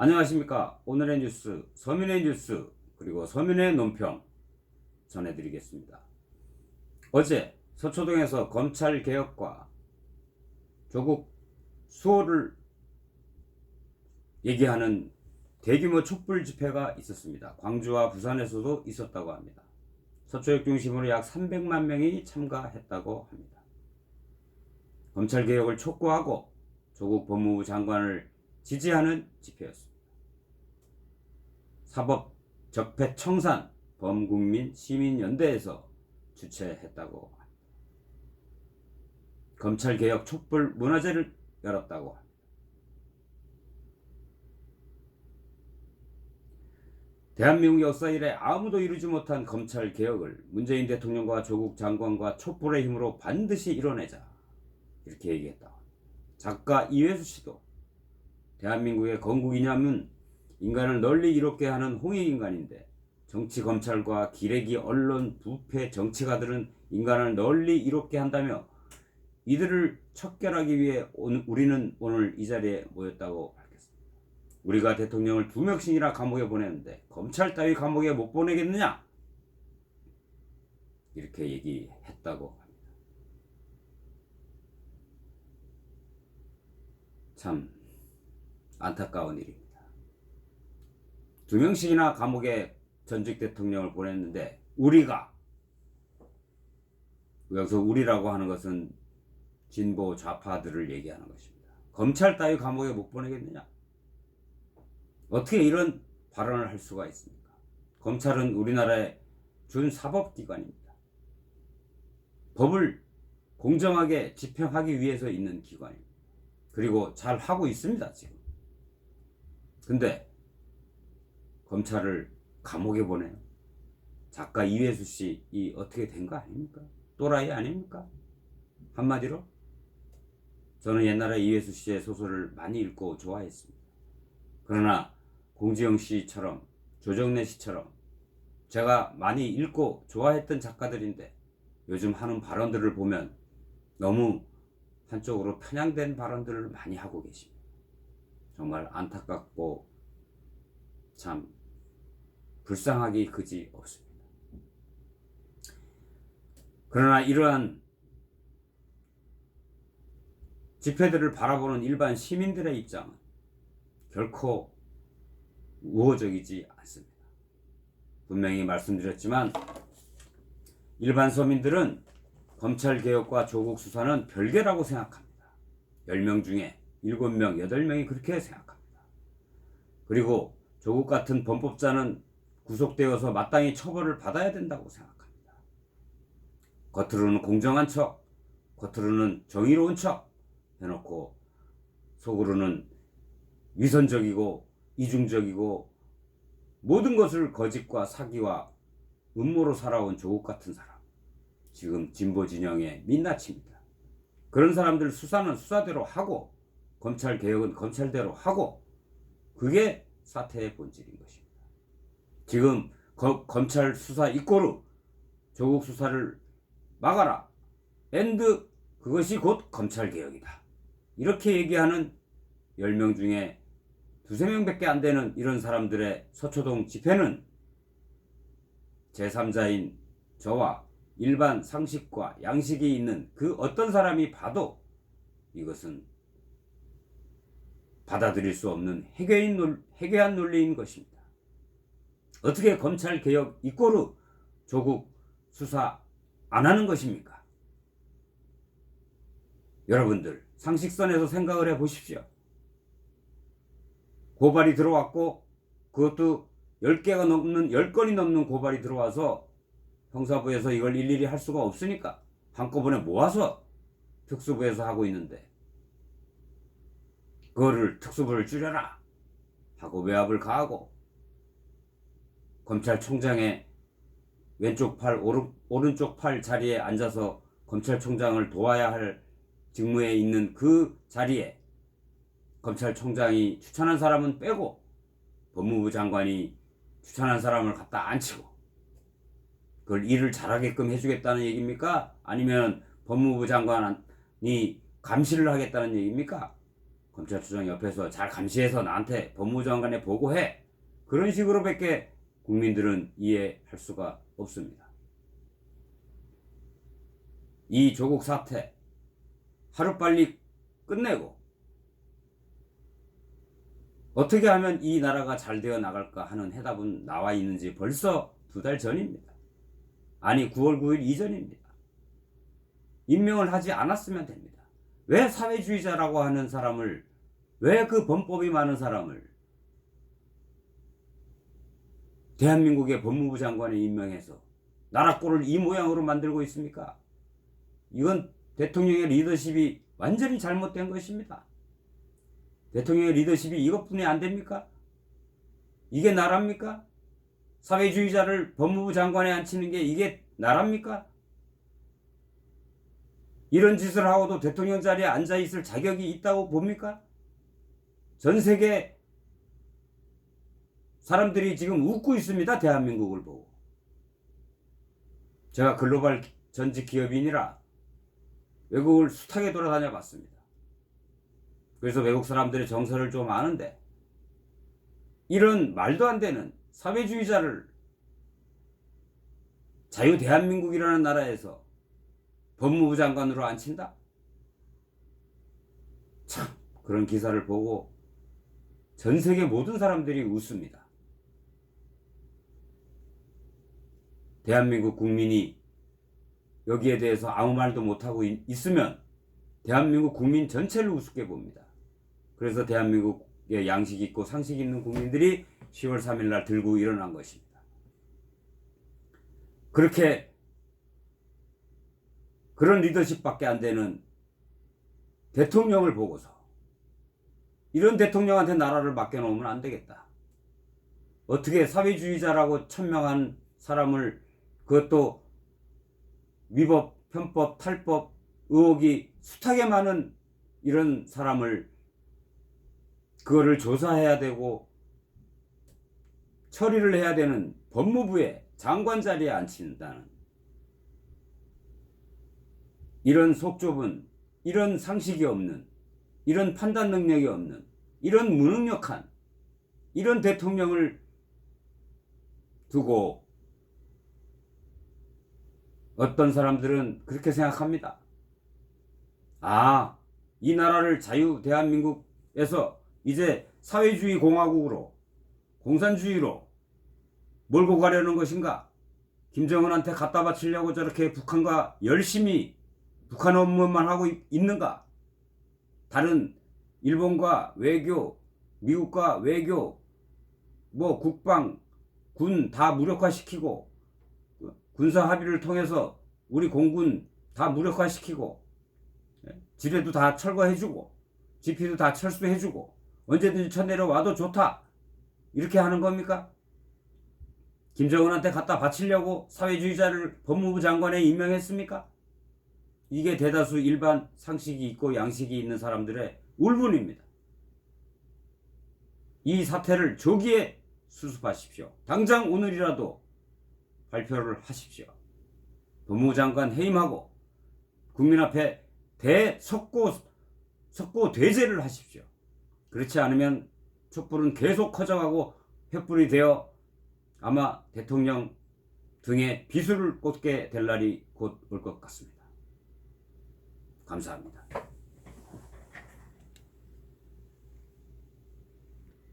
안녕하십니까. 오늘의 뉴스, 서민의 뉴스, 그리고 서민의 논평 전해드리겠습니다. 어제 서초동에서 검찰개혁과 조국 수호를 얘기하는 대규모 촛불 집회가 있었습니다. 광주와 부산에서도 있었다고 합니다. 서초역 중심으로 약 300만 명이 참가했다고 합니다. 검찰개혁을 촉구하고 조국 법무부 장관을 지지하는 집회였습니다. 사법적폐청산 범국민 시민연대에서 주최했다고 합니다. 검찰개혁 촛불 문화제를 열었다고 합니다. 대한민국 역사 이래 아무도 이루지 못한 검찰개혁을 문재인 대통령과 조국 장관과 촛불의 힘으로 반드시 이뤄내자, 이렇게 얘기했다. 작가 이회수 씨도 대한민국의 건국 이념은 인간을 널리 이롭게 하는 홍익인간인데, 정치 검찰과 기레기 언론 부패 정치가들은 인간을 널리 이롭게 한다며 이들을 척결하기 위해 우리는 오늘 이 자리에 모였다고 밝혔습니다. 우리가 대통령을 2명씩이나 감옥에 보내는데 검찰 따위 감옥에 못 보내겠느냐, 이렇게 얘기했다고 합니다. 참 안타까운 일입니다. 2명씩이나 감옥에 전직 대통령을 보냈는데, 우리가, 여기서 우리라고 하는 것은 진보 좌파들을 얘기하는 것입니다. 검찰 따위 감옥에 못 보내겠느냐? 어떻게 이런 발언을 할 수가 있습니까? 검찰은 우리나라의 준사법기관입니다. 법을 공정하게 집행하기 위해서 있는 기관입니다. 그리고 잘 하고 있습니다, 지금. 근데 검찰을 감옥에 보내요. 작가 이회수 씨, 이 어떻게 된 거 아닙니까? 또라이 아닙니까? 한마디로 저는 옛날에 이회수 씨의 소설을 많이 읽고 좋아했습니다. 그러나 공지영 씨처럼, 조정래 씨처럼 제가 많이 읽고 좋아했던 작가들인데 요즘 하는 발언들을 보면 너무 한쪽으로 편향된 발언들을 많이 하고 계십니다. 정말 안타깝고 참 불쌍하기 그지 없습니다. 그러나 이러한 집회들을 바라보는 일반 시민들의 입장은 결코 우호적이지 않습니다. 분명히 말씀드렸지만 일반 서민들은 검찰개혁과 조국 수사는 별개라고 생각합니다. 10명 중에 7명, 8명이 그렇게 생각합니다. 그리고 조국 같은 범법자는 구속되어서 마땅히 처벌을 받아야 된다고 생각합니다. 겉으로는 공정한 척, 겉으로는 정의로운 척 해놓고 속으로는 위선적이고 이중적이고 모든 것을 거짓과 사기와 음모로 살아온 조국 같은 사람, 지금 진보 진영의 민낯입니다. 그런 사람들 수사는 수사대로 하고 검찰개혁은 검찰대로 하고, 그게 사태의 본질인 것입니다. 지금 검찰 수사 이꼬르 조국 수사를 막아라, 앤드 그것이 곧 검찰개혁이다, 이렇게 얘기하는 10명 중에 2~3명밖에 안 되는 이런 사람들의 서초동 집회는 제3자인 저와 일반 상식과 양식이 있는 그 어떤 사람이 봐도 이것은 받아들일 수 없는 해괴한 논리인 것입니다. 어떻게 검찰개혁 이꼬르 조국 수사 안 하는 것입니까? 여러분들 상식선에서 생각을 해보십시오. 고발이 들어왔고 그것도 10건이 넘는 고발이 들어와서 형사부에서 이걸 일일이 할 수가 없으니까 한꺼번에 모아서 특수부에서 하고 있는데, 그거를 특수부를 줄여라 하고 외압을 가하고 검찰총장의 왼쪽 팔 오른쪽 팔 자리에 앉아서 검찰총장을 도와야 할 직무에 있는 그 자리에 검찰총장이 추천한 사람은 빼고 법무부 장관이 추천한 사람을 갖다 앉히고, 그걸 일을 잘하게끔 해주겠다는 얘기입니까? 아니면 법무부 장관이 감시를 하겠다는 얘기입니까? 검찰총장 옆에서 잘 감시해서 나한테 법무부 장관에 보고해. 그런 식으로밖에 국민들은 이해할 수가 없습니다. 이 조국 사태 하루빨리 끝내고 어떻게 하면 이 나라가 잘 되어 나갈까 하는 해답은 나와 있는지 벌써 2달 전입니다. 아니 9월 9일 이전입니다. 임명을 하지 않았으면 됩니다. 왜 사회주의자라고 하는 사람을, 왜 그 범법이 많은 사람을 대한민국의 법무부 장관에 임명해서 나라 꼴을 이 모양으로 만들고 있습니까? 이건 대통령의 리더십이 완전히 잘못된 것입니다. 대통령의 리더십이 이것뿐이 안 됩니까? 이게 나라입니까? 사회주의자를 법무부 장관에 앉히는 게 이게 나라입니까? 이런 짓을 하고도 대통령 자리에 앉아있을 자격이 있다고 봅니까? 전 세계 사람들이 지금 웃고 있습니다. 대한민국을 보고. 제가 글로벌 전직 기업인이라 외국을 숱하게 돌아다녀 봤습니다. 그래서 외국 사람들의 정서를 좀 아는데, 이런 말도 안 되는 사회주의자를 자유 대한민국이라는 나라에서 법무부 장관으로 앉힌다? 참, 그런 기사를 보고 전 세계 모든 사람들이 웃습니다. 대한민국 국민이 여기에 대해서 아무 말도 못하고 있으면 대한민국 국민 전체를 우습게 봅니다. 그래서 대한민국의 양식 있고 상식 있는 국민들이 10월 3일 날 들고 일어난 것입니다. 그렇게 그런 리더십밖에 안 되는 대통령을 보고서 이런 대통령한테 나라를 맡겨놓으면 안 되겠다. 어떻게 사회주의자라고 천명한 사람을, 그것도 위법, 편법, 탈법 의혹이 숱하게 많은 이런 사람을 그거를 조사해야 되고 처리를 해야 되는 법무부의 장관 자리에 앉힌다는 이런 속 좁은, 이런 상식이 없는, 이런 판단 능력이 없는, 이런 무능력한 이런 대통령을 두고 어떤 사람들은 그렇게 생각합니다. 아, 이 나라를 자유 대한민국에서 이제 사회주의 공화국으로, 공산주의로 몰고 가려는 것인가? 김정은한테 갖다 바치려고 저렇게 북한과 열심히 북한 업무만 하고 있는가? 다른 일본과 외교, 미국과 외교, 국방, 군 다 무력화시키고, 군사 합의를 통해서 우리 공군 다 무력화시키고, 지뢰도 다 철거해주고, 지피도 다 철수해주고, 언제든지 쳐내려와도 좋다, 이렇게 하는 겁니까? 김정은한테 갖다 바치려고 사회주의자를 법무부 장관에 임명했습니까? 이게 대다수 일반 상식이 있고 양식이 있는 사람들의 울분입니다. 이 사태를 조기에 수습하십시오. 당장 오늘이라도 발표를 하십시오. 법무부 장관 해임하고 국민 앞에 석고 대제를 하십시오. 그렇지 않으면 촛불은 계속 커져가고 횃불이 되어 아마 대통령 등에 비수를 꽂게 될 날이 곧 올 것 같습니다. 감사합니다.